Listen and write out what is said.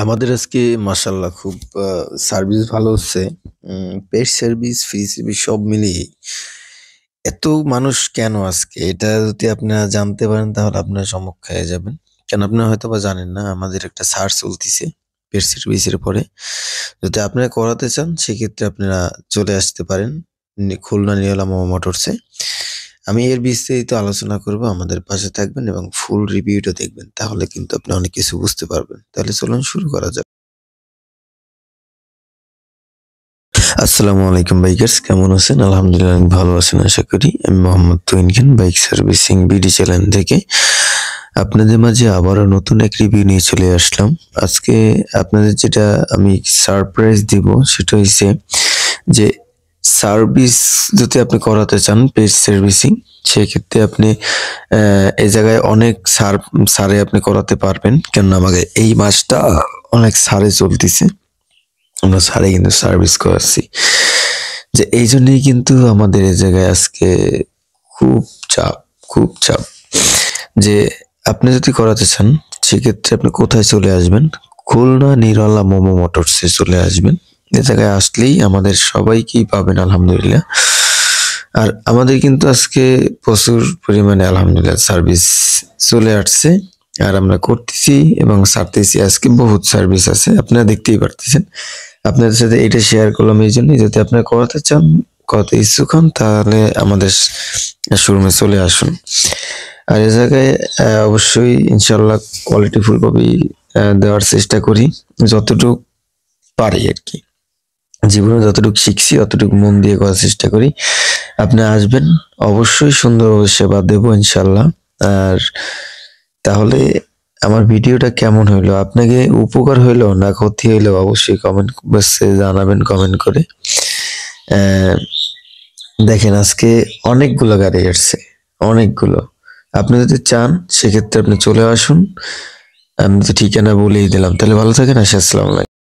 আমাদের আজকে মাশাআল্লাহ খুব সার্ভিস ভালো হচ্ছে। পেট সার্ভিস, ফ্রি সার্ভিস সব মিলিয়ে এত মানুষ কেন আজকে? এটা যদি আপনারা জানতে পারেন তাহলে আপনারা চমক খেয়ে যাবেন। কেন আপনারা হয়তোবা জানেন না আমাদের একটা সার্চ চলতিছে পেট সার্ভিসের উপরে। যদি আপনারা করাতে চান সেক্ষেত্রে আপনারা চলে আসতে পারেন খুলনা নিরালা মোটরসে। আমি এর বিস্তারিত আলোচনা করব। আমাদের পাশে থাকবেন এবং ফুল রিভিউটা দেখবেন। তাহলে কিন্তু আপনি অনেক কিছু বুঝতে পারবেন। তাহলে চলুন শুরু করা যাক। আসসালামু আলাইকুম বাইকার্স, কেমন আছেন? আলহামদুলিল্লাহ অনেক ভালো আছেন আশা করি। আমি মোহাম্মদ তুহিন খান, বাইক সার্ভিসিং বিডি চ্যানেল থেকে আপনাদের মাঝে আবারও নতুন এক রিভিউ নিয়ে চলে আসলাম। আজকে আপনাদের যেটা আমি সারপ্রাইজ দিব সেটা হইছে যে সার্ভিস যদি আপনি করাতে চান পেজ সার্ভিসিং, সেক্ষেত্রে আপনি এই জায়গায় অনেক ছাড়ে আপনি করাতে পারবেন। কেননা আমাকে এই মাসটা অনেক ছাড়ে চলতেছে, আমরা ছাড়ে কিন্তু সার্ভিস করাচ্ছি। যে এই জন্যই কিন্তু আমাদের এই জায়গায় আজকে খুব চাপ, খুব চাপ। যে আপনি যদি করাতে চান সেক্ষেত্রে আপনি কোথায় চলে আসবেন? খুলনা নিরালা মোমো মোটরসে চলে আসবেন। এ জায়গায় আসলেই আমাদের সবাইকেই পাবেন আলহামদুলিল্লাহ। আর আমাদের কিন্তু আজকে প্রচুর পরিমাণে আলহামদুলিল্লাহ সার্ভিস চলে আসছে আর আমরা করতেছি এবং ছাড়তেছি। আজকে বহুত সার্ভিস আছে, আপনারা দেখতেই পারতেছেন। আপনাদের সাথে এটা শেয়ার করলাম এই জন্যই, যদি আপনারা করাতে চান, করাতে ইচ্ছুক হন, তাহলে আমাদের শোরুমে চলে আসুন। আর এ জায়গায় অবশ্যই ইনশাল্লাহ কোয়ালিটি ফুলভাবেই দেওয়ার চেষ্টা করি, যতটুকু পারি আর কি। জীবনে যতটুকু শিখছি অতটুকু মন দিয়ে করার চেষ্টা করি। আপনি আসবেন, অবশ্যই সুন্দরভাবে সেবা দেব ইনশাল্লাহ। আর তাহলে আমার ভিডিওটা কেমন হইলো, আপনাকে উপকার হইলো না ক্ষতি হইলো, অবশ্যই কমেন্ট বক্সে জানাবেন কমেন্ট করে। দেখেন আজকে অনেকগুলো গাড়ি আসছে, অনেকগুলো। আপনি যদি চান সেক্ষেত্রে আপনি চলে আসুন। আমি তো ঠিকানা বলেই দিলাম। তাহলে ভালো থাকেন। আসসালামু আলাইকুম।